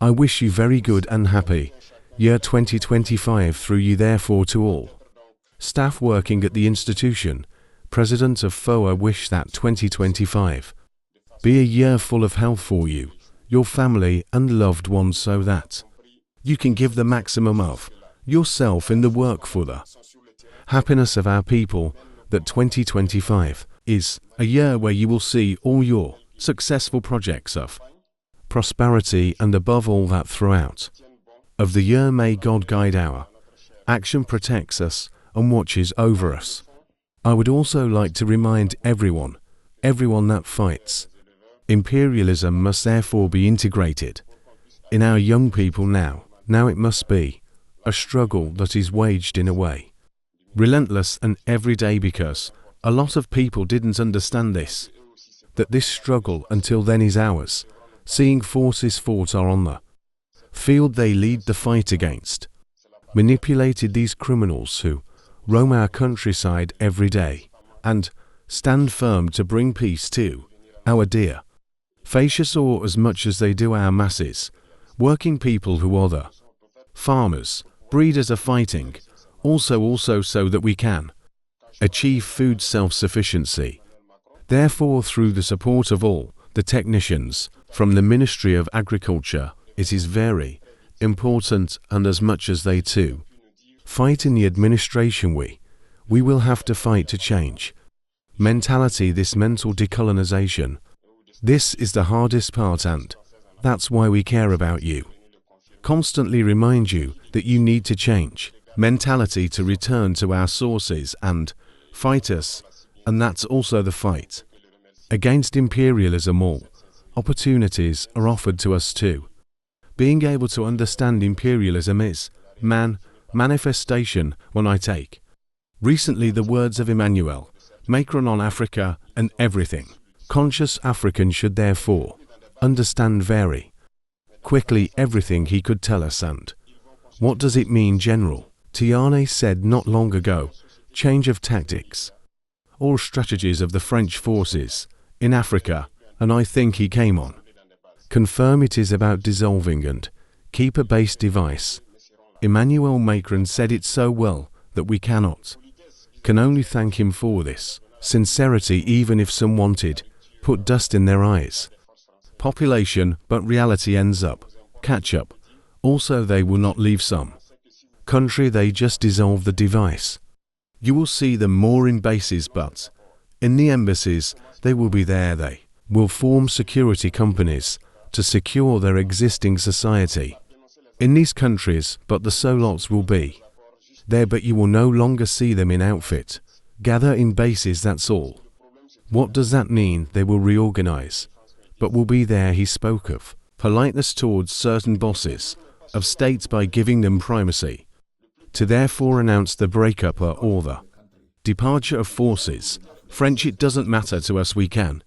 I wish you very good and happy year 2025 through you therefore to all. Staff working at the institution, President of FOA wish that 2025 be a year full of health for you, your family and loved ones so that you can give the maximum of yourself in the work for the happiness of our people, that 2025 is a year where you will see all your successful projects of prosperity and above all that throughout of the year may God guide our action, protects us and watches over us. I would also like to remind everyone that fights imperialism must therefore be integrated in our young people now. Now it must be a struggle that is waged in a way relentless and every day, because a lot of people didn't understand this, that this struggle until then is ours. Seeing forces fought are on the field they lead the fight against, manipulated these criminals who roam our countryside every day, and stand firm to bring peace to our dear fascists, or as much as they do our masses, working people who are the farmers, breeders are fighting, also so that we can achieve food self-sufficiency. Therefore, through the support of all the technicians from the Ministry of Agriculture, it is very important, and as much as they too fight in the administration, we will have to fight to change mentality, this mental decolonization. This is the hardest part, and that's why we care about you. Constantly remind you that you need to change mentality to return to our sources and fight us, and that's also the fight against imperialism. All opportunities are offered to us too. Being able to understand imperialism is manifestation. When I take recently the words of Emmanuel Macron on Africa and everything, conscious African should therefore understand very quickly everything he could tell us. And what does it mean? General Tiane said not long ago, change of tactics, all strategies of the French forces in Africa, and I think he came on confirm it is about dissolving and keep a base device. Emmanuel Macron said it so well that we can only thank him for this sincerity, even if some wanted put dust in their eyes population, but reality ends up catch up. Also they will not leave some country, they just dissolve the device. You will see them more in bases, but in the embassies they will be there. They will form security companies to secure their existing society in these countries, but the solots will be there, but you will no longer see them in outfit. Gather in bases, that's all. What does that mean? They will reorganize, but will be there. He spoke of politeness towards certain bosses of states by giving them primacy, to therefore announce the breakup or the departure of forces. French, it doesn't matter to us, we can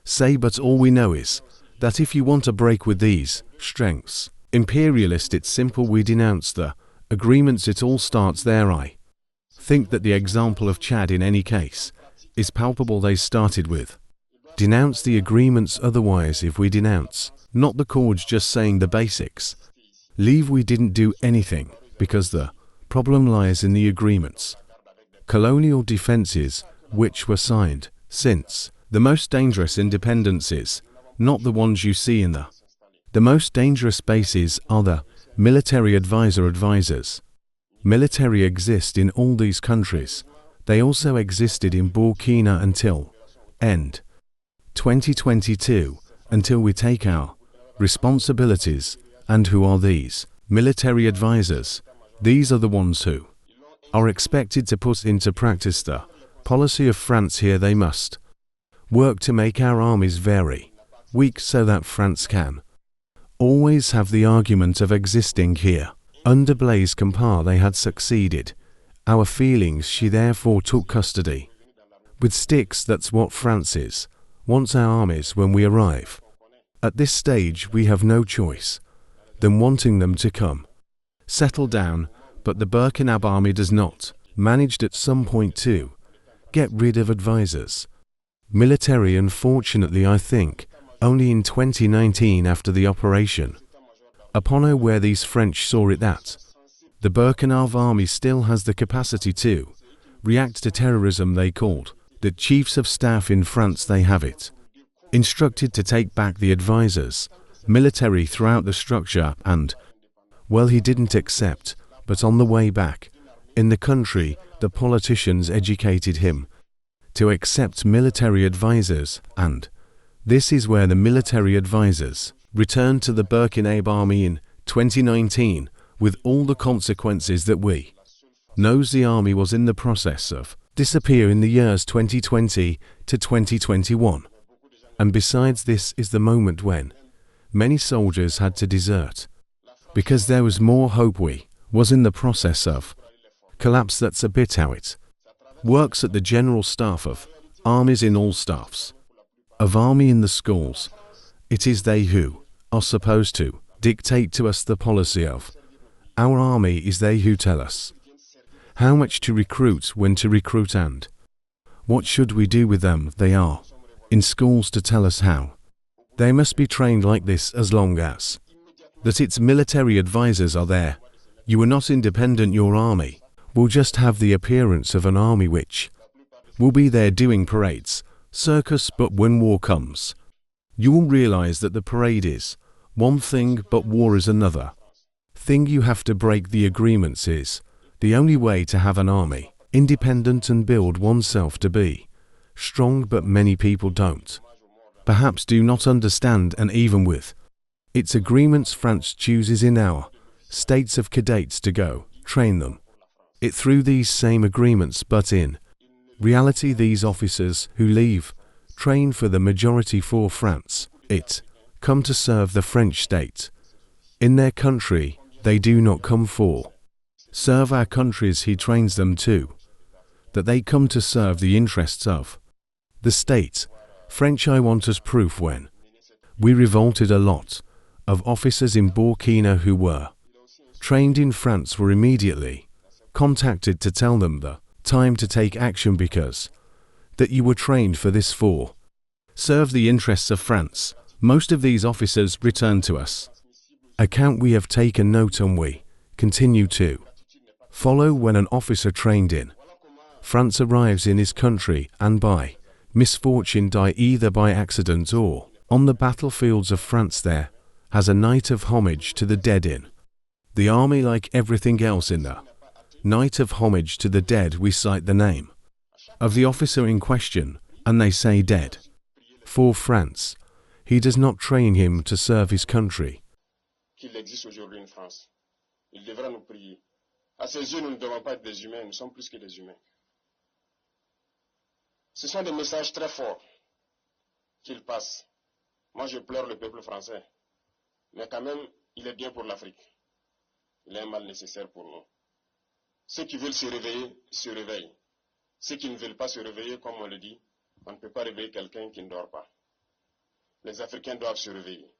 say, but all we know is that if you want a break with these strengths, imperialist, it's simple, we denounce the agreements. It all starts there. I think that the example of Chad in any case is palpable. They started with denounce the agreements, otherwise if we denounce not the chords, just saying the basics, leave, we didn't do anything, because the problem lies in the agreements, colonial defenses which were signed since the most dangerous independences, not the ones you see in the most dangerous bases, are the military advisors. Military exist in all these countries. They also existed in Burkina until end 2022, until we take our responsibilities. And who are these military advisors? These are the ones who are expected to put into practice the policy of France here. They must work to make our armies very weak, so that France can always have the argument of existing here. Under Blaise Compaoré they had succeeded our feelings. She therefore took custody with sticks. That's what France is, wants our armies. When we arrive at this stage, we have no choice than wanting them to come settle down, but the Burkinab army does not managed at some point to get rid of advisors. Military, unfortunately, I think only in 2019 after the operation Upon where these French saw it that the Burkinab army still has the capacity to react to terrorism, they called the chiefs of staff in France, they have it, instructed to take back the advisors, military throughout the structure, and, well, he didn't accept, but on the way back, in the country, the politicians educated him to accept military advisors, and this is where the military advisors returned to the Burkinab army in 2019, with all the consequences that we knows. The army was in the process of disappear in the years 2020 to 2021. And besides, this is the moment when many soldiers had to desert, because there was more hope. We was in the process of collapse. That's a bit how it works at the general staff of armies, in all staffs of army, in the schools. It is they who are supposed to dictate to us the policy of our army. Is they who tell us how much to recruit, when to recruit, and what should we do with them. They are in schools to tell us how they must be trained like this, as long as that its military advisors are there. You are not independent. Your army will just have the appearance of an army which will be there doing parades, circus, but when war comes, you will realize that the parade is one thing, but war is another thing. You have to break the agreements. Is the only way to have an army independent and build oneself to be strong, but many people don't, perhaps do not understand, and even with its agreements, France chooses in our states of cadets to go train them it through these same agreements, but in reality these officers who leave train for the majority for France, it come to serve the French state in their country. They do not come for serve our countries. He trains them to that they come to serve the interests of the state French. I want as proof when we revolted, a lot of officers in Burkina who were trained in France were immediately contacted to tell them the time to take action, because that you were trained for this, for serve the interests of France. Most of these officers returned to us account. We have taken note, and we continue to follow. When an officer trained in France arrives in his country and by misfortune die, either by accident or on the battlefields of France, there has a night of homage to the dead in the army. Like everything else in the night of homage to the dead, we cite the name of the officer in question, and they say dead for France. He does not train him to serve his country. Qu'il existe aujourd'hui une France. Il devra nous prier. À ses yeux, nous ne devons pas être des humains, nous sommes plus que des humains. Ce sont des messages très forts qu'il passe. Moi, je pleure le peuple français. Mais quand même, il est bien pour l'Afrique. Il est un mal nécessaire pour nous. Ceux qui veulent se réveiller, se réveillent. Ceux qui ne veulent pas se réveiller, comme on le dit, on ne peut pas réveiller quelqu'un qui ne dort pas. Les Africains doivent se réveiller.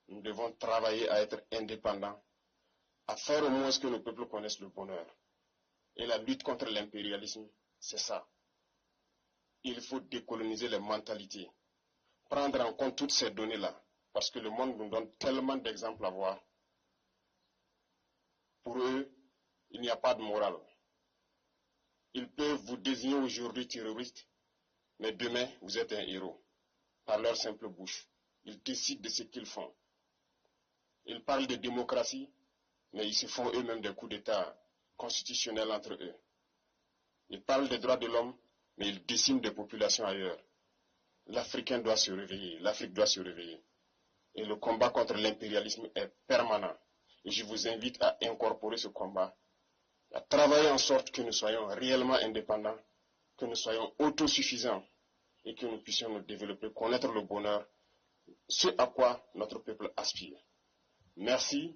Nous devons travailler à être indépendants, à faire au moins ce que nos peuples connaissent le bonheur. Et la lutte contre l'impérialisme, c'est ça. Il faut décoloniser les mentalités, prendre en compte toutes ces données-là, parce que le monde nous donne tellement d'exemples à voir. Pour eux, il n'y a pas de morale. Ils peuvent vous désigner aujourd'hui terroriste, mais demain, vous êtes un héros. Par leur simple bouche, ils décident de ce qu'ils font. Ils parlent de démocratie, mais ils se font eux-mêmes des coups d'État constitutionnels entre eux. Ils parlent des droits de l'homme, mais ils déciment des populations ailleurs. L'Africain doit se réveiller, l'Afrique doit se réveiller. Et le combat contre l'impérialisme est permanent. Et je vous invite à incorporer ce combat, à travailler en sorte que nous soyons réellement indépendants, que nous soyons autosuffisants et que nous puissions nous développer, connaître le bonheur, ce à quoi notre peuple aspire. Merci.